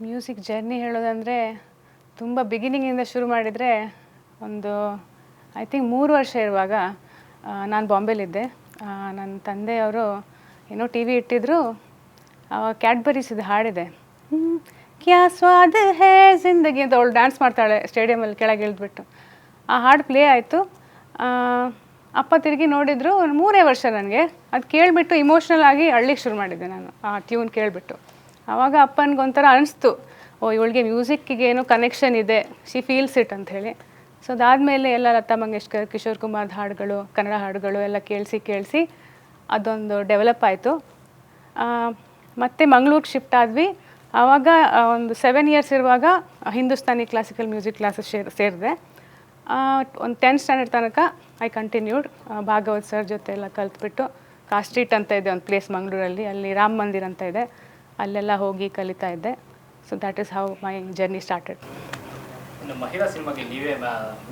Music journey ಹೇಳೋದಂದರೆ ತುಂಬ ಬಿಗಿನಿಂಗಿಂದ ಶುರು ಮಾಡಿದರೆ ಒಂದು ಐ ಥಿಂಕ್ 3 ವರ್ಷ ಇರುವಾಗ ನಾನು ಬಾಂಬೆಲಿದ್ದೆ. ನನ್ನ ತಂದೆಯವರು ಏನೋ ಟಿ ವಿ ಇಟ್ಟಿದ್ರು, ಕ್ಯಾಡ್ಬರೀಸಿದ ಹಾಡಿದೆ, ಕ್ಯಾ ಸ್ವಾದ ಹೇ ಜಿಂದಗಿ ಅಂತ ಅವಳು ಡ್ಯಾನ್ಸ್ ಮಾಡ್ತಾಳೆ ಸ್ಟೇಡಿಯಮಲ್ಲಿ ಕೆಳಗೆ ಇಳಿದ್ಬಿಟ್ಟು. ಆ ಹಾಡು ಪ್ಲೇ ಆಯಿತು. ಅಪ್ಪ ತಿರುಗಿ ನೋಡಿದ್ರು. 3 ವರ್ಷ ನನಗೆ ಅದು ಕೇಳಿಬಿಟ್ಟು ಇಮೋಷ್ನಲ್ ಆಗಿ ಅಳ್ಳಿಕ್ಕೆ ಶುರು ಮಾಡಿದ್ದೆ ನಾನು ಆ ಟ್ಯೂನ್ ಕೇಳಿಬಿಟ್ಟು. ಆವಾಗ ಅಪ್ಪನಿಗೊಂಥರ ಅನಿಸ್ತು, ಓ ಇವಳಿಗೆ ಮ್ಯೂಸಿಕ್ಕಿಗೆ ಏನೋ ಕನೆಕ್ಷನ್ ಇದೆ, ಶಿ ಫೀಲ್ಸ್ ಇಟ್ ಅಂಥೇಳಿ. ಸೊ ಅದಾದಮೇಲೆ ಎಲ್ಲ ಲತಾ ಮಂಗೇಶ್ಕರ್, ಕಿಶೋರ್ ಕುಮಾರ್ ಹಾಡುಗಳು, ಕನ್ನಡ ಹಾಡುಗಳು ಎಲ್ಲ ಕೇಳಿಸಿ ಅದೊಂದು ಡೆವಲಪ್ ಆಯಿತು. ಮತ್ತು ಮಂಗಳೂರಿಗೆ ಶಿಫ್ಟ್ ಆದ್ವಿ. ಆವಾಗ ಒಂದು 7 ಇಯರ್ಸ್ ಇರುವಾಗ ಹಿಂದೂಸ್ತಾನಿ ಕ್ಲಾಸಿಕಲ್ ಮ್ಯೂಸಿಕ್ ಕ್ಲಾಸಸ್ ಸೇರಿದೆ. ಒಂದು 10th ಸ್ಟ್ಯಾಂಡರ್ಡ್ ತನಕ ಐ ಕಂಟಿನ್ಯೂಡ್. ಭಾಗವತ್ ಸರ್ ಜೊತೆ ಎಲ್ಲ ಕಲ್ತ್ಬಿಟ್ಟು ಕಾಸ್ಟ್ರೀಟ್ ಅಂತ ಇದೆ ಒಂದು ಪ್ಲೇಸ್ ಮಂಗಳೂರಲ್ಲಿ, ಅಲ್ಲಿ ರಾಮ ಮಂದಿರ್ ಅಂತ ಇದೆ, ಅಲ್ಲೆಲ್ಲ ಹೋಗಿ ಕಲಿತಾ ಇದ್ದೆ. So that is how my journey started. ಇನ್ನು ಮಹಿಳಾ ಸಿನಿಮಾಗೆ ನೀವೇ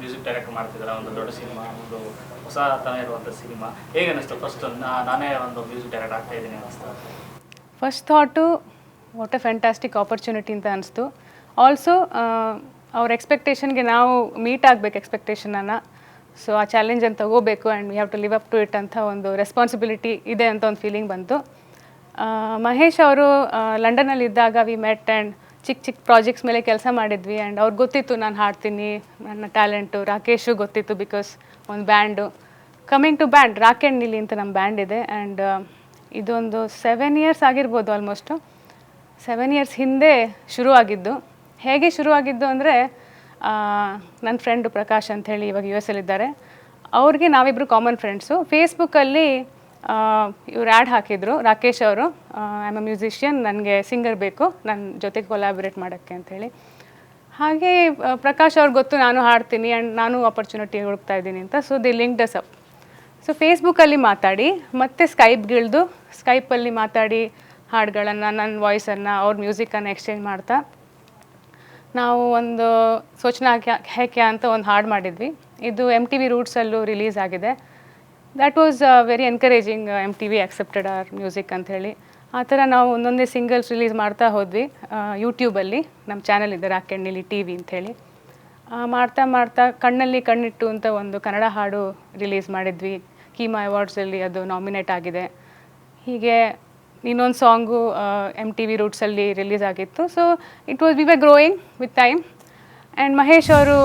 ಮ್ಯೂಸಿಕ್ ಡೈರೆಕ್ಟ್ ಮಾಡ್ತಿದ್ದೀರಾ, ಒಂದು ದೊಡ್ಡ ಸಿನಿಮಾ, ಒಂದು ಹೊಸ ತನ ಇರುವಂಥ ಸಿನಿಮಾ. ಹೇಗೆ ಅನ್ನಿಸ್ತು ಫಸ್ಟ್ ನಾನೇ ಒಂದು ಮ್ಯೂಸಿಕ್ ಡೈರೆಕ್ಟ್ ಆಗ್ತಾ ಇದ್ದೀನಿ ಅನ್ನಿಸ್ತು? First thought what A fantastic opportunity ಅಂತ ಅನಿಸ್ತು. ಆಲ್ಸೋ ಅವ್ರ ಎಕ್ಸ್ಪೆಕ್ಟೇಷನ್ಗೆ ನಾವು ಮೀಟ್ ಆಗಬೇಕು ಎಕ್ಸ್ಪೆಕ್ಟೇಷನನ್ನು. ಸೊ ಆ ಚಾಲೆಂಜನ್ನು ತಗೋಬೇಕು and we have to live up to it ಅಂತ ಒಂದು ರೆಸ್ಪಾನ್ಸಿಬಿಲಿಟಿ ಇದೆ ಅಂತ ಒಂದು ಫೀಲಿಂಗ್ ಬಂತು. ಮಹೇಶ್ ಅವರು ಲಂಡನಲ್ಲಿ ಇದ್ದಾಗ ವಿ ಮೆಟ್ ಆ್ಯಂಡ್ ಚಿಕ್ಕ ಪ್ರಾಜೆಕ್ಟ್ಸ್ ಮೇಲೆ ಕೆಲಸ ಮಾಡಿದ್ವಿ. ಆ್ಯಂಡ್ ಅವ್ರಿಗೆ ಗೊತ್ತಿತ್ತು ನಾನು ಹಾಡ್ತೀನಿ, ನನ್ನ ಟ್ಯಾಲೆಂಟು. ರಾಕೇಶು ಗೊತ್ತಿತ್ತು, ಬಿಕಾಸ್ ಒಂದು band, coming to band, rock and ನೀಲಿ ಅಂತ ನಮ್ಮ ಬ್ಯಾಂಡ್ ಇದೆ. ಆ್ಯಂಡ್ ಇದೊಂದು 7 ಇಯರ್ಸ್ ಆಗಿರ್ಬೋದು, ಆಲ್ಮೋಸ್ಟು 7 ಇಯರ್ಸ್ ಹಿಂದೆ ಶುರುವಾಗಿದ್ದು. ಹೇಗೆ ಶುರುವಾಗಿದ್ದು ಅಂದರೆ, ನನ್ನ ಫ್ರೆಂಡು ಪ್ರಕಾಶ್ ಅಂಥೇಳಿ ಇವಾಗ US ಅಲ್ಲಿದ್ದಾರೆ. ಅವ್ರಿಗೆ ನಾವಿಬ್ಬರು ಕಾಮನ್ ಫ್ರೆಂಡ್ಸು. ಫೇಸ್ಬುಕ್ಕಲ್ಲಿ ಇವ್ರು ಆ್ಯಡ್ ಹಾಕಿದ್ರು, ರಾಕೇಶ್ ಅವರು, ಐ ಆಮ್ ಅ ಮ್ಯೂಸಿಷಿಯನ್, ನನಗೆ ಸಿಂಗರ್ ಬೇಕು ನನ್ನ ಜೊತೆಗೆ ಕೊಲಾಬ್ರೇಟ್ ಮಾಡೋಕ್ಕೆ ಅಂಥೇಳಿ. ಹಾಗೆ ಪ್ರಕಾಶ್ ಅವ್ರಿಗೆ ಗೊತ್ತು ನಾನು ಹಾಡ್ತೀನಿ ಆ್ಯಂಡ್ ನಾನು ಆಪರ್ಚುನಿಟಿ ಹುಡುಕ್ತಾ ಇದ್ದೀನಿ ಅಂತ. So the linked us up. So ಫೇಸ್ಬುಕ್ಕಲ್ಲಿ ಮಾತಾಡಿ, ಮತ್ತು ಸ್ಕೈಪಲ್ಲಿ ಮಾತಾಡಿ ಹಾಡುಗಳನ್ನು, ನನ್ನ ವಾಯ್ಸನ್ನು, ಅವ್ರ ಮ್ಯೂಸಿಕನ್ನು ಎಕ್ಸ್ಚೇಂಜ್ ಮಾಡ್ತಾ ನಾವು ಒಂದು ಸೋಚನಾ ಹ್ಯಾಕ್ಯಾ ಅಂತ ಒಂದು ಹಾಡು ಮಾಡಿದ್ವಿ. ಇದು MTV ರೂಟ್ಸಲ್ಲೂ ರಿಲೀಸ್ ಆಗಿದೆ. That was very encouraging. MTV accepted our music ಅಂಥೇಳಿ. ಆ ಥರ ನಾವು ಒಂದೊಂದೇ ಸಿಂಗಲ್ಸ್ ರಿಲೀಸ್ ಮಾಡ್ತಾ ಹೋದ್ವಿ. ಯೂಟ್ಯೂಬಲ್ಲಿ ನಮ್ಮ ಚಾನಲ್ ಇದೆ, ರಾಕ್ ಆ್ಯಂಡ್ ನೀಲಿ TV ಅಂಥೇಳಿ. ಮಾಡ್ತಾ ಕಣ್ಣಲ್ಲಿ ಕಣ್ಣಿಟ್ಟು ಅಂತ ಒಂದು ಕನ್ನಡ ಹಾಡು ರಿಲೀಸ್ ಮಾಡಿದ್ವಿ. ಕೀಮಾ ಅವಾರ್ಡ್ಸಲ್ಲಿ ಅದು ನಾಮಿನೇಟ್ ಆಗಿದೆ. ಹೀಗೆ ಇನ್ನೊಂದು ಸಾಂಗು MTV ರೂಟ್ಸಲ್ಲಿ ರಿಲೀಸ್ ಆಗಿತ್ತು. So we were growing with time. And Mahesh ಅವರು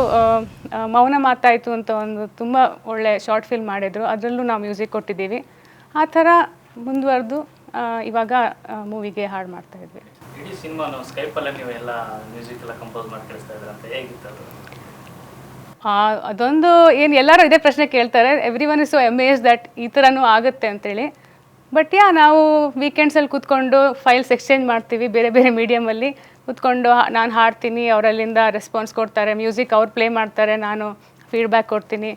ಮೌನ ಮಾತಾಯಿತು ಅಂತ ಒಂದು ತುಂಬ ಒಳ್ಳೆ ಶಾರ್ಟ್ ಫಿಲ್ಮ್ ಮಾಡಿದರು, ಅದರಲ್ಲೂ ನಾವು ಮ್ಯೂಸಿಕ್ ಕೊಟ್ಟಿದ್ದೀವಿ. ಆ ಥರ ಮುಂದುವರೆದು ಇವಾಗ ಮೂವಿಗೆ ಹಾಡು ಮಾಡ್ತಾಯಿದ್ವಿ. ಇಡೀ ಸಿನಿಮಾನು ಸ್ಕೈಪಲ್ಲೇ ನೀವು ಎಲ್ಲ ಮ್ಯೂಸಿಕ್ ಎಲ್ಲ ಕಂಪೋಸ್ ಮಾಡಿ ಕಳಿಸ್ತಾ ಇದ್ದಾರೆ ಅಂತ, ಹೇಗಿತ್ತು ಅದು? ಅದೊಂದು ಏನು ಎಲ್ಲರೂ ಇದೇ ಪ್ರಶ್ನೆ ಕೇಳ್ತಾರೆ. Every one is so Amaze that ಈ ಥರನೂ ಆಗುತ್ತೆ ಅಂತೇಳಿ. ಬಟ್ ನಾವು ವೀಕೆಂಡ್ಸಲ್ಲಿ ಕೂತ್ಕೊಂಡು ಫೈಲ್ಸ್ ಎಕ್ಸ್ಚೇಂಜ್ ಮಾಡ್ತೀವಿ, ಬೇರೆ ಬೇರೆ ಮೀಡಿಯಮಲ್ಲಿ ಕೂತ್ಕೊಂಡು ನಾನು ಹಾಡ್ತೀನಿ, ಅವರಲ್ಲಿಂದ ರೆಸ್ಪಾನ್ಸ್ ಕೊಡ್ತಾರೆ, ಮ್ಯೂಸಿಕ್ ಅವ್ರು ಪ್ಲೇ ಮಾಡ್ತಾರೆ, ನಾನು ಫೀಡ್ಬ್ಯಾಕ್ ಕೊಡ್ತೀನಿ.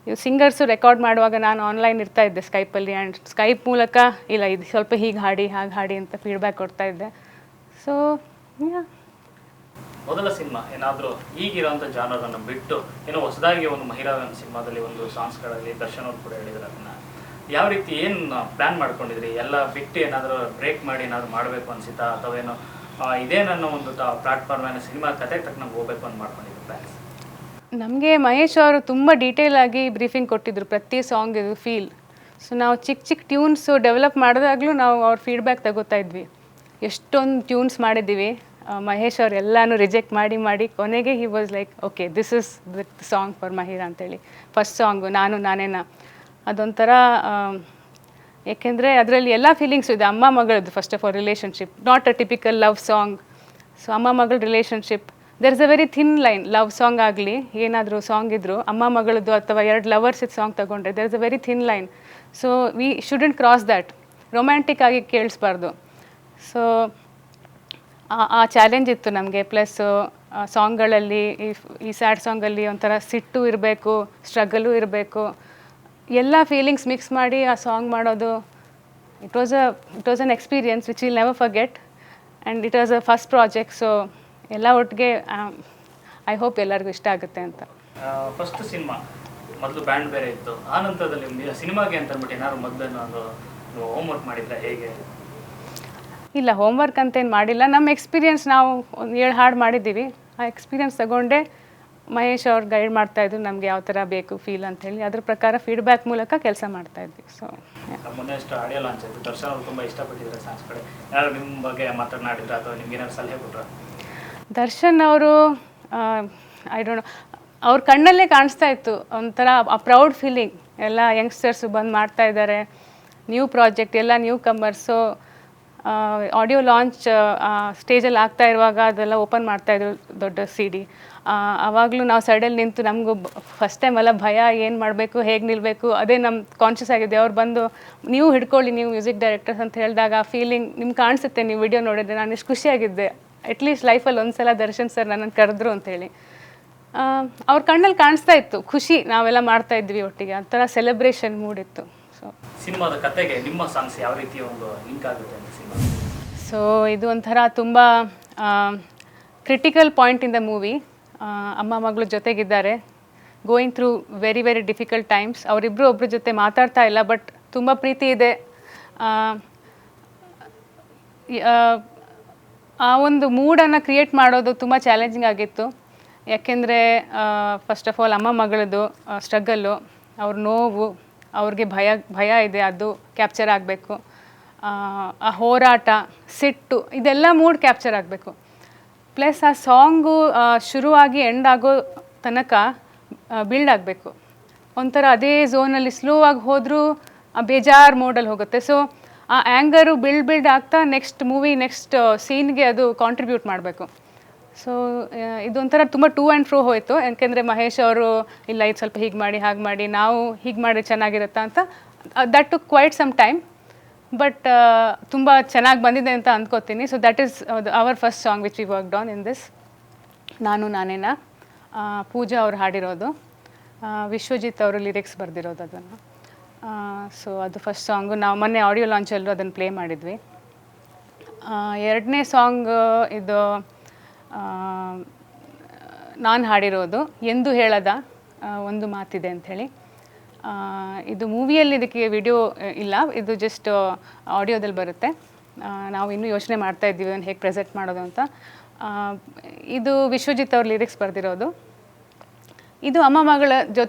ಇವು ಸಿಂಗರ್ಸು ರೆಕಾರ್ಡ್ ಮಾಡುವಾಗ ನಾನು ಆನ್ಲೈನ್ ಇರ್ತಾ ಇದ್ದೆ ಸ್ಕೈಪಲ್ಲಿ. ಆ್ಯಂಡ್ ಸ್ಕೈಪ್ ಮೂಲಕ ಇಲ್ಲ ಇದು ಸ್ವಲ್ಪ ಹೀಗೆ ಹಾಡಿ ಹಾಗೆ ಹಾಡಿ ಅಂತ ಫೀಡ್ಬ್ಯಾಕ್ ಕೊಡ್ತಾ ಇದ್ದೆ. ಸೊ ಮೊದಲ ಸಿನಿಮಾ ಏನಾದರೂ ಈಗಿರೋಂಥ ಜಾನರನ್ನು ಬಿಟ್ಟು ಏನೋ ಹೊಸದಾಗಿ ಒಂದು ಮಹಿಳಾ ಸಿನಿಮಾದಲ್ಲಿ ಒಂದು ಸಾಂಗ್ಸ್ಗಳಲ್ಲಿ ದರ್ಶನ್ ಅವ್ರು ಕೂಡ ಹೇಳಿದ್ರು, ಅದನ್ನು ಯಾವ ರೀತಿ ಏನು ಪ್ಲ್ಯಾನ್ ಮಾಡ್ಕೊಂಡಿದ್ರಿ? ಎಲ್ಲ ಬಿಟ್ಟು ಏನಾದರೂ ಬ್ರೇಕ್ ಮಾಡಿ ಏನಾದರೂ ಮಾಡಬೇಕು ಅನಿಸುತ್ತಾ, ಅಥವಾ ಏನೋ ಇದೇ ನನ್ನ ಒಂದು ಪ್ಲಾಟ್ಫಾರ್ಮ್ ಏನೋ ಸಿನಿಮಾ ಕತೆಗೆ ತಕ್ಕಂಗೆ ಹೋಗಬೇಕು ಅಂತ ಮಾಡ್ಕೊಂಡಿದ್ರು ಪ್ಲ್ಯಾನ್ಸ್? ನಮಗೆ ಮಹೇಶ್ ಅವರು ತುಂಬ ಡೀಟೇಲ್ ಆಗಿ ಬ್ರೀಫಿಂಗ್ ಕೊಟ್ಟಿದ್ದರು ಪ್ರತಿ ಸಾಂಗ್ ಇದು ಫೀಲ್. ಸೊ ನಾವು ಚಿಕ್ಕ ಟ್ಯೂನ್ಸು ಡೆವಲಪ್ ಮಾಡಿದಾಗಲೂ ನಾವು ಅವ್ರ ಫೀಡ್ಬ್ಯಾಕ್ ತಗೋತಾ ಇದ್ವಿ. ಎಷ್ಟೊಂದು ಟ್ಯೂನ್ಸ್ ಮಾಡಿದ್ದೀವಿ, ಮಹೇಶ್ ಅವ್ರು ಎಲ್ಲನೂ ರಿಜೆಕ್ಟ್ ಮಾಡಿ ಕೊನೆಗೆ he was like, okay this is the song for Mahira ಅಂತೇಳಿ. ಫಸ್ಟ್ ಸಾಂಗು ನಾನೇನ ಅದೊಂಥರ, ಏಕೆಂದರೆ ಅದರಲ್ಲಿ ಎಲ್ಲ ಫೀಲಿಂಗ್ಸು ಇದೆ. ಅಮ್ಮ ಮಗಳದ್ದು first of all relationship, not a typical love song. So ಅಮ್ಮ ಮಗಳ relationship, there is a very thin line. Love song ಆಗಲಿ ಏನಾದರೂ ಸಾಂಗ್ ಇದ್ದರೂ, ಅಮ್ಮ ಮಗಳದ್ದು ಅಥವಾ 2 ಲವರ್ಸ್ ಇದು ಸಾಂಗ್ ತೊಗೊಂಡ್ರೆ there is a very thin line. So we shouldn't cross that. Romantic ಆಗಿ ಕೇಳಿಸ್ಬಾರ್ದು. ಸೊ ಆ ಚಾಲೆಂಜ್ ಇತ್ತು ನಮಗೆ. ಪ್ಲಸ್ಸು ಸಾಂಗ್ಗಳಲ್ಲಿ ಈ ಸ್ಯಾಡ್ ಸಾಂಗಲ್ಲಿ ಒಂಥರ ಸಿಟ್ಟು ಇರಬೇಕು, ಸ್ಟ್ರಗಲು ಇರಬೇಕು, ಎಲ್ಲ ಫೀಲಿಂಗ್ಸ್ ಮಿಕ್ಸ್ ಮಾಡಿ ಆ ಸಾಂಗ್ ಮಾಡೋದು. It was an experience which will never forget. And it was a first project. So ಎಲ್ಲ ಒಟ್ಟಿಗೆ ಐ ಹೋಪ್ ಎಲ್ಲರಿಗೂ ಇಷ್ಟ ಆಗುತ್ತೆ ಅಂತ. ಫಸ್ಟ್ ಸಿನಿಮಾ ಮೊದಲು ಬ್ಯಾಂಡ್ ಬೇರೆ ಇತ್ತು, ಆ ನಂತರದಲ್ಲಿ ಸಿನಿಮಾಗೆ ಅಂತ ಅಂದ್ಬಿಟ್ಟು ಏನಾದ್ರು ಮೊದಲು ಹೋಮ್ವರ್ಕ್ ಮಾಡಿದ್ರೆ ಹೇಗೆ? ಇಲ್ಲ ಹೋಮ್ವರ್ಕ್ ಅಂತೇನು ಮಾಡಿಲ್ಲ. ನಮ್ಮ ಎಕ್ಸ್ಪೀರಿಯನ್ಸ್ ನಾವು ಒಂದು 7 ಹಾಡು ಮಾಡಿದ್ದೀವಿ. ಆ ಎಕ್ಸ್ಪೀರಿಯನ್ಸ್ ತಗೊಂಡೆ ಮಹೇಶ್ ಅವ್ರು ಗೈಡ್ ಮಾಡ್ತಾಯಿದ್ರು ನಮಗೆ ಯಾವ ಥರ ಬೇಕು ಫೀಲ್ ಅಂಥೇಳಿ. ಅದ್ರ ಪ್ರಕಾರ ಫೀಡ್ಬ್ಯಾಕ್ ಮೂಲಕ ಕೆಲಸ ಮಾಡ್ತಾಯಿದ್ವಿ. ಸೊ ಮೊನ್ನೆ ಅಷ್ಟು ಆಡಿಯೋ ಲಾಂಚ್ ಆಯಿತು, ದರ್ಶನ್ ಅವರು ತುಂಬ ಇಷ್ಟಪಟ್ಟಿದ್ದಾರೆ ಸಾಂಗ್ಸ್ ಕಡೆ. ಯಾರು ನಿಮ್ಮ ಬಗ್ಗೆ ಮಾತನಾಡಿದ್ರು ಅಥವಾ ನಿಮ್ಗೆ ಏನಾದ್ರು ಸಲಹೆ ಕೊಟ್ಟರು? ದರ್ಶನ್ ಅವರು ಐ ಡೋಂಟ್ ನೋ, ಅವ್ರ ಕಣ್ಣಲ್ಲೇ ಕಾಣಿಸ್ತಾ ಇತ್ತು ಒಂಥರ ಆ ಪ್ರೌಡ್ ಫೀಲಿಂಗ್. ಎಲ್ಲ ಯಂಗ್ಸ್ಟರ್ಸು ಬಂದು ಮಾಡ್ತಾ ಇದ್ದಾರೆ, ನ್ಯೂ ಪ್ರಾಜೆಕ್ಟ್, ಎಲ್ಲ ನ್ಯೂ ಕಮರ್ಸು. ಆಡಿಯೋ ಲಾಂಚ್ ಸ್ಟೇಜಲ್ಲಿ ಆಗ್ತಾ ಇರುವಾಗ ಅದೆಲ್ಲ ಓಪನ್ ಮಾಡ್ತಾಯಿದ್ರು ದೊಡ್ಡ CD. ಆವಾಗಲೂ ನಾವು ಸೈಡಲ್ಲಿ ನಿಂತು ನಮಗೂ ಫಸ್ಟ್ ಟೈಮ್ ಎಲ್ಲ ಭಯ, ಏನು ಮಾಡಬೇಕು, ಹೇಗೆ ನಿಲ್ಲಬೇಕು, ಅದೇ ನಮ್ಮ ಕಾನ್ಷಿಯಸ್ ಆಗಿದೆ. ಅವ್ರು ಬಂದು ನೀವು ಹಿಡ್ಕೊಳ್ಳಿ, ನೀವು ಮ್ಯೂಸಿಕ್ ಡೈರೆಕ್ಟರ್ಸ್ ಅಂತ ಹೇಳಿದಾಗ ಆ ಫೀಲಿಂಗ್ ನಿಮ್ಗೆ ಕಾಣಿಸುತ್ತೆ. ನೀವು ವಿಡಿಯೋ ನೋಡಿದ್ರೆ ನಾನು ಎಷ್ಟು ಖುಷಿಯಾಗಿದ್ದೆ. ಅಟ್ಲೀಸ್ಟ್ ಲೈಫಲ್ಲಿ ಒಂದು ಸಲ ದರ್ಶನ್ ಸರ್ ನನ್ನನ್ನು ಕರೆದ್ರು ಅಂತೇಳಿ. ಅವ್ರ ಕಣ್ಣಲ್ಲಿ ಕಾಣಿಸ್ತಾ ಇತ್ತು ಖುಷಿ, ನಾವೆಲ್ಲ ಮಾಡ್ತಾ ಇದ್ವಿ ಒಟ್ಟಿಗೆ, ಆ ಥರ ಸೆಲೆಬ್ರೇಷನ್ ಮೂಡಿತ್ತು. ಸೊ ಸಿನಿಮಾದ ಕತೆಗೆ ನಿಮ್ಮ ಸಾಂಗ್ಸ್ ಯಾವ ರೀತಿ ಒಂದು ಲಿಂಕ್ ಆಗುತ್ತೆ ಅಂತ ಸಿನಿಮಾ? ಸೊ ಇದು ಒಂಥರ ತುಂಬ critical point in the movie. ಅಮ್ಮ ಮಗಳು ಜೊತೆಗಿದ್ದಾರೆ, going through very very difficult times. ಅವರಿಬ್ಬರು ಒಬ್ಬರ ಜೊತೆ ಮಾತಾಡ್ತಾ ಇಲ್ಲ, ಬಟ್ ತುಂಬ ಪ್ರೀತಿ ಇದೆ. ಆ ಒಂದು ಮೂಡನ್ನು ಕ್ರಿಯೇಟ್ ಮಾಡೋದು ತುಂಬ ಚಾಲೆಂಜಿಂಗ್ ಆಗಿತ್ತು. ಯಾಕೆಂದರೆ ಫಸ್ಟ್ ಆಫ್ ಆಲ್ ಅಮ್ಮ ಮಗಳದು ಸ್ಟ್ರಗಲ್ಲು, ಅವ್ರ ನೋವು, ಅವ್ರಿಗೆ ಭಯ ಇದೆ, ಅದು ಕ್ಯಾಪ್ಚರ್ ಆಗಬೇಕು. ಆ ಹೋರಾಟ, ಸಿಟ್ಟು, ಇದೆಲ್ಲ ಮೂಡ್ ಕ್ಯಾಪ್ಚರ್ ಆಗಬೇಕು. ಪ್ಲಸ್ ಆ ಸಾಂಗು ಶುರುವಾಗಿ ಎಂಡ್ ಆಗೋ ತನಕ ಬಿಲ್ಡ್ ಆಗಬೇಕು. ಒಂಥರ ಅದೇ ಝೋನಲ್ಲಿ ಸ್ಲೋ ಆಗಿ ಹೋದರೂ ಆ ಬೇಜಾರು ಮೋಡಲ್ಲಿ ಹೋಗುತ್ತೆ. ಸೊ ಆ ಆ್ಯಂಗರು ಬಿಲ್ಡ್ ಆಗ್ತಾ ನೆಕ್ಸ್ಟ್ ಸೀನ್ಗೆ ಅದು ಕಾಂಟ್ರಿಬ್ಯೂಟ್ ಮಾಡಬೇಕು. ಸೊ ಇದೊಂಥರ ತುಂಬ ಟೂ ಆ್ಯಂಡ್ ಫ್ರೋ ಹೋಯಿತು. ಯಾಕೆಂದರೆ ಮಹೇಶ್ ಅವರು ಇಲ್ಲ ಇದು ಸ್ವಲ್ಪ ಹೀಗೆ ಮಾಡಿ ಹಾಗೆ ಮಾಡಿ, ನಾವು ಹೀಗೆ ಮಾಡಿ ಚೆನ್ನಾಗಿರುತ್ತಾ ಅಂತ. That took quite some time, but ತುಂಬ ಚೆನ್ನಾಗಿ ಬಂದಿದೆ ಅಂತ ಅಂದ್ಕೋತೀನಿ. So that is our first song which we worked on in this. ನಾನು ನಾನೇನ, ಪೂಜಾ ಅವ್ರು ಹಾಡಿರೋದು, ವಿಶ್ವಜಿತ್ ಅವರು ಲಿರಿಕ್ಸ್ ಬರೆದಿರೋದು ಅದನ್ನು. ಸೊ ಅದು ಫಸ್ಟ್ ಸಾಂಗು. ನಾವು ಮೊನ್ನೆ ಆಡಿಯೋ ಲಾಂಚಲ್ಲೂ ಅದನ್ನು ಪ್ಲೇ ಮಾಡಿದ್ವಿ. ಎರಡನೇ ಸಾಂಗ್ ಇದು ನಾನು ಹಾಡಿರೋದು, ಎಂದು ಹೇಳದ ಒಂದು ಮಾತಿದೆ ಅಂಥೇಳಿ. ಇದು ಮೂವಿಯಲ್ಲಿ ಇದಕ್ಕೆ ವಿಡಿಯೋ ಇಲ್ಲ, ಇದು ಜಸ್ಟ್ ಆಡಿಯೋದಲ್ಲಿ ಬರುತ್ತೆ. ನಾವು ಇನ್ನೂ ಯೋಚನೆ ಮಾಡ್ತಾ ಇದ್ದೀವಿ ಅದನ್ನು ಹೇಗೆ ಪ್ರೆಸೆಂಟ್ ಮಾಡೋದು ಅಂತ. ಇದು ವಿಶ್ವಜಿತ್ ಅವ್ರ ಲಿರಿಕ್ಸ್ ಬರೆದಿರೋದು. ಇದು ಅಮ್ಮ ಮಗಳ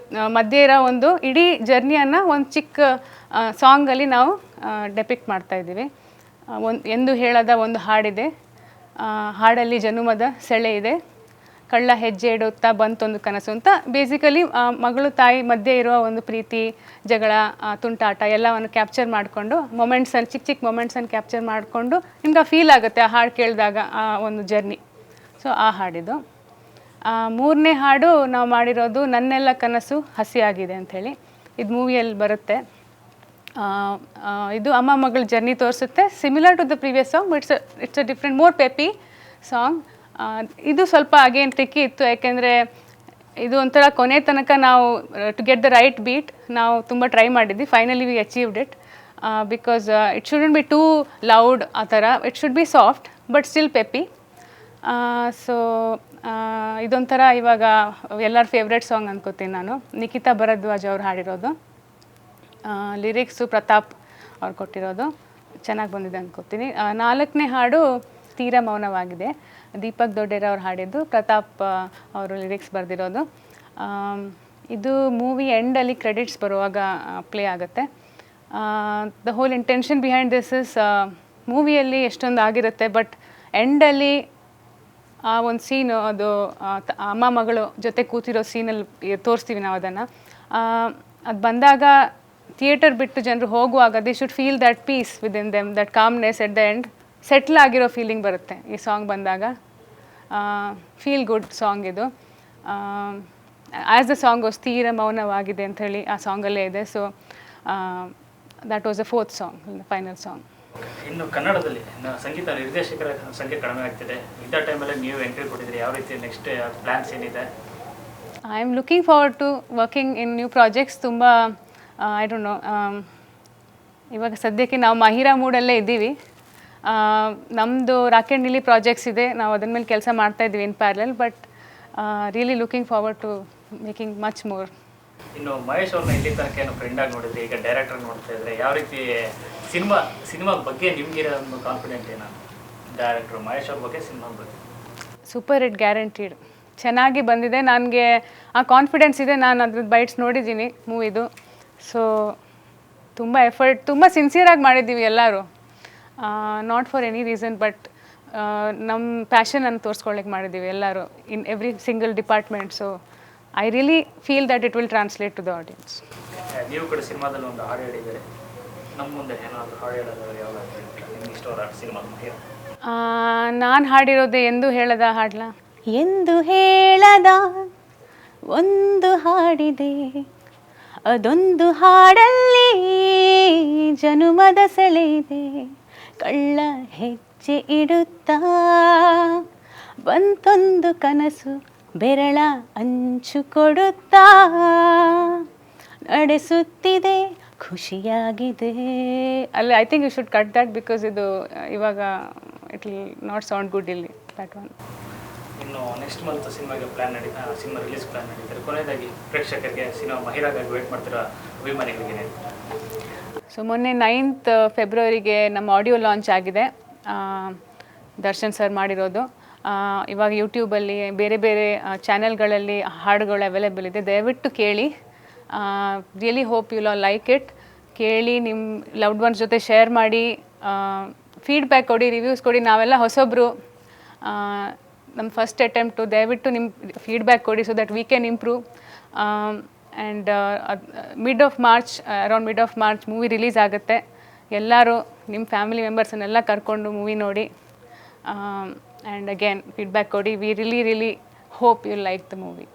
ಮಧ್ಯೆ ಇರೋ ಒಂದು ಇಡೀ ಜರ್ನಿಯನ್ನು ಒಂದು ಚಿಕ್ಕ ಸಾಂಗಲ್ಲಿ ನಾವು ಡೆಪಿಕ್ಟ್ ಮಾಡ್ತಾಯಿದ್ದೀವಿ. ಎಂದು ಹೇಳದ ಒಂದು ಹಾಡಿದೆ, ಹಾಡಲ್ಲಿ ಜನುಮದ ಸೆಳೆ ಇದೆ, ಕಳ್ಳ ಹೆಜ್ಜೆ ಇಡುತ್ತಾ ಬಂತೊಂದು ಕನಸು ಅಂತ. ಬೇಸಿಕಲಿ ಮಗಳು ತಾಯಿ ಮಧ್ಯೆ ಇರುವ ಒಂದು ಪ್ರೀತಿ, ಜಗಳ, ತುಂಟಾಟ ಎಲ್ಲವನ್ನು ಕ್ಯಾಪ್ಚರ್ ಮಾಡಿಕೊಂಡು ಮೊಮೆಂಟ್ಸನ್ನು, ಚಿಕ್ಕ ಮೊಮೆಂಟ್ಸನ್ನು ಕ್ಯಾಪ್ಚರ್ ಮಾಡಿಕೊಂಡು ನಿಮ್ಗೆ ಆ ಫೀಲ್ ಆಗುತ್ತೆ ಆ ಹಾಡು ಕೇಳಿದಾಗ, ಆ ಒಂದು ಜರ್ನಿ. ಸೊ ಆ ಹಾಡಿದು. ಮೂರನೇ ಹಾಡು ನಾವು ಮಾಡಿರೋದು ನನ್ನೆಲ್ಲ ಕನಸು ಹಸಿಯಾಗಿದೆ ಅಂಥೇಳಿ. ಇದು ಮೂವಿಯಲ್ಲಿ ಬರುತ್ತೆ. ಇದು ಅಮ್ಮ ಮಗಳ ಜರ್ನಿ ತೋರಿಸುತ್ತೆ. Similar to the previous song, it's a different, more peppy song. ಇದು ಸ್ವಲ್ಪ ಅಗೇನ್ ಟ್ರಿಕ್ಕಿ ಇತ್ತು, ಯಾಕೆಂದರೆ ಇದು ಒಂಥರ ಕೊನೆ ತನಕ ನಾವು to get the right beat ನಾವು ತುಂಬ ಟ್ರೈ ಮಾಡಿದ್ವಿ. Finally we achieved it, because it shouldn't be too loud ಆ ಥರ. It should be soft but still peppy. So ಇದೊಂಥರ ಇವಾಗ ಎಲ್ಲರ ಫೇವ್ರೆಟ್ ಸಾಂಗ್ ಅನ್ಕೋತೀನಿ ನಾನು. ನಿಖಿತಾ ಭರದ್ವಾಜ್ ಅವ್ರು ಹಾಡಿರೋದು, ಲಿರಿಕ್ಸು ಪ್ರತಾಪ್ ಅವ್ರು ಕೊಟ್ಟಿರೋದು. ಚೆನ್ನಾಗಿ ಬಂದಿದೆ ಅನ್ಕೋತೀನಿ. ನಾಲ್ಕನೇ ಹಾಡು ತೀರ ಮೌನವಾಗಿದೆ, ದೀಪಕ್ ದೊಡ್ಡೇರ ಅವ್ರು ಹಾಡಿದ್ದು, ಪ್ರತಾಪ್ ಅವರು ಲಿರಿಕ್ಸ್ ಬರೆದಿರೋದು. ಇದು ಮೂವಿ ಎಂಡಲ್ಲಿ ಕ್ರೆಡಿಟ್ಸ್ ಬರುವಾಗ ಪ್ಲೇ ಆಗುತ್ತೆ. The whole intention behind this is, ಮೂವಿಯಲ್ಲಿ ಎಷ್ಟೊಂದು ಆಗಿರುತ್ತೆ, ಬಟ್ ಎಂಡಲ್ಲಿ ಆ ಒಂದು ಸೀನು, ಅದು ಅಮ್ಮ ಮಗಳು ಜೊತೆ ಕೂತಿರೋ ಸೀನಲ್ಲಿ ತೋರಿಸ್ತೀವಿ ನಾವು ಅದನ್ನು. ಅದು ಬಂದಾಗ ಥಿಯೇಟರ್ ಬಿಟ್ಟು ಜನರು ಹೋಗುವಾಗ they should feel that peace within them, that calmness at the end. Settle ಆಗಿರೋ ಫೀಲಿಂಗ್ ಬರುತ್ತೆ ಈ ಸಾಂಗ್ ಬಂದಾಗ. ಫೀಲ್ ಗುಡ್ ಸಾಂಗ್ ಇದು. ಆ್ಯಸ್ ದ ಸಾಂಗ್ ವಾಸ್ ತೀರ ಮೌನವಾಗಿದೆ ಅಂಥೇಳಿ ಆ ಸಾಂಗಲ್ಲೇ ಇದೆ. So that was the fourth song, final song. ಇನ್ನು ಕನ್ನಡದಲ್ಲಿ ಸಂಗೀತ ನಿರ್ದೇಶಕರ ಸಂಖ್ಯೆ ಕಡಿಮೆ ಆಗ್ತಿದೆ. ಇಂಥ ಟೈಮಲ್ಲಿ ನೀವು ಎಂಟ್ರಿ ಕೊಟ್ಟಿದ್ದೀರಿ, ಯಾವ ರೀತಿ ನೆಕ್ಸ್ಟ್ ಪ್ಲ್ಯಾನ್ಸ್ ಏನಿದೆ? I am looking forward to working in new projects. ತುಂಬ ಐ ಡೋಂಟ್ ನೋ, ಇವಾಗ ಸದ್ಯಕ್ಕೆ ನಾವು ಮಹಿರಾ ಮೂಡಲ್ಲೇ ಇದ್ದೀವಿ. ನಮ್ಮದು ರಾಕೆಟ್ ನೀಲಿ ಪ್ರಾಜೆಕ್ಟ್ಸ್ ಇದೆ, ನಾವು ಅದ್ರ ಮೇಲೆ ಕೆಲಸ ಮಾಡ್ತಾಯಿದ್ದೀವಿ in parallel. But really looking forward to making much more. ಇನ್ನು ಮಹೇಶ್ ಅವ್ರನ್ನ ಇಲ್ಲಿ ತನಕ ಏನು ಫ್ರೆಂಡಾಗಿ ನೋಡಿದ್ರಿ, ಈಗ ಡೈರೆಕ್ಟರ್ ನೋಡ್ತಾ ಇದ್ರೆ ಯಾವ ರೀತಿ ಸಿನಿಮಾ ಬಗ್ಗೆ ನಿಮ್ಗಿರೋ ಒಂದು ಕಾನ್ಫಿಡೆಂಟ್ ಏನಾದ್ರು? ಡೈರೆಕ್ಟ್ರು ಮಹೇಶ್ ಅವ್ರ ಬಗ್ಗೆ ಸಿನಿಮಾ ಬಗ್ಗೆ ಸೂಪರ್ ಹಿಟ್ ಗ್ಯಾರಂಟಿಡ್. ಚೆನ್ನಾಗಿ ಬಂದಿದೆ, ನನಗೆ ಆ ಕಾನ್ಫಿಡೆನ್ಸ್ ಇದೆ. ನಾನು ಅದ್ರದ್ದು ಬೈಟ್ಸ್ ನೋಡಿದ್ದೀನಿ ಮೂವಿದು. ಸೊ ತುಂಬ ಎಫರ್ಟ್, ತುಂಬ ಸಿನ್ಸಿಯರಾಗಿ ಮಾಡಿದ್ದೀವಿ ಎಲ್ಲರೂ. Not for any reason, but ನಮ್ಮ ಪ್ಯಾಷನನ್ನು ತೋರಿಸ್ಕೊಳ್ಳಿಕ್ಕೆ ಮಾಡಿದ್ದೀವಿ ಎಲ್ಲರೂ in every single department. So I really feel that it will translate to the audience. ನೀವು ಕೂಡ ಸಿನಿಮಾದಲ್ಲಿ ಒಂದು ಹಾಡು ಹೇಳಿದ್ದಾರೆ, ನಮ್ಮ ಮುಂದೆ ಏನಾದರೂ ಹಾಡು ಹೇಳೋದು ಯಾವಾಗ ನಿಮ್ಗೆ ಇಷ್ಟವಾದ ಸಿನಿಮಾದ ಮಹಿರಾ? ನಾನು ಹಾಡಿರೋದೇ ಎಂದು ಹೇಳದ ಹಾಡ್ಲ. ಎಂದು ಹೇಳದ ಒಂದು ಹಾಡಿದೆ, ಅದೊಂದು ಹಾಡಲ್ಲಿ ಜನುಮದ ಸೆಳೆಯಿದೆ. ಕಳ್ಳ ಹೆಜ್ಜೆ ಇಡುತ್ತಾ ಬಂತೊಂದು ಕನಸು, ಬೆರಳ ಅಂಚು ಕೊಡುತ್ತಾ ನಡೆಸುತ್ತಿದೆ, ಖುಷಿಯಾಗಿದೆ. ಅಲ್ಲಿ I think you should cut that, because ಇದು ಇವಾಗ it will not sound good ಇಲ್ಲಿ, ದಟ್ ಒನ್. ಇನ್ನು ನೆಕ್ಸ್ಟ್ ಮಂತ್ ಸಿನಿಮಾಗೆ ಸಿನಿಮಾ ರಿಲೀಸ್ ಪ್ಲಾನ್ ನಡೀತಾರೆ. ಕೊನೆಯದಾಗಿ ಪ್ರೇಕ್ಷಕರಿಗೆ ಸಿನಿಮಾ ಮಹಿರಾಗಾಗಿ ವೇಟ್ ಮಾಡ್ತಿರೋ ಅಭಿಮಾನಿಗಳಿಗೆ ಸೊ ಮೊನ್ನೆ 9th ಫೆಬ್ರವರಿಗೆ ನಮ್ಮ ಆಡಿಯೋ ಲಾಂಚ್ ಆಗಿದೆ, ದರ್ಶನ್ ಸರ್ ಮಾಡಿರೋದು. ಇವಾಗ ಯೂಟ್ಯೂಬಲ್ಲಿ ಬೇರೆ ಬೇರೆ ಚಾನೆಲ್ಗಳಲ್ಲಿ ಹಾಡುಗಳು ಅವೈಲೇಬಲ್ ಇದೆ, ದಯವಿಟ್ಟು ಕೇಳಿ. Really hope you like it. ಕೇಳಿ, ನಿಮ್ಮ ಲವ್ಡ್ ಒನ್ಸ್ ಜೊತೆ ಶೇರ್ ಮಾಡಿ, ಫೀಡ್ಬ್ಯಾಕ್ ಕೊಡಿ, ರಿವ್ಯೂಸ್ ಕೊಡಿ. ನಾವೆಲ್ಲ ಹೊಸೊಬ್ಬರು, ನಮ್ಮ ಫಸ್ಟ್ ಅಟೆಂಪ್ಟು. ದಯವಿಟ್ಟು ನಿಮ್ಮ ಫೀಡ್ಬ್ಯಾಕ್ ಕೊಡಿ, so that we can improve. And around mid of March movie release ಆಗುತ್ತೆ. ಎಲ್ಲರೂ ನಿಮ್ಮ ಫ್ಯಾಮಿಲಿ ಮೆಂಬರ್ಸನ್ನೆಲ್ಲ ಕರ್ಕೊಂಡು ಮೂವಿ ನೋಡಿ. ಆ್ಯಂಡ್ ಅಗೇನ್ ಫೀಡ್ಬ್ಯಾಕ್ ಕೊಡಿ. We really hope you like the movie.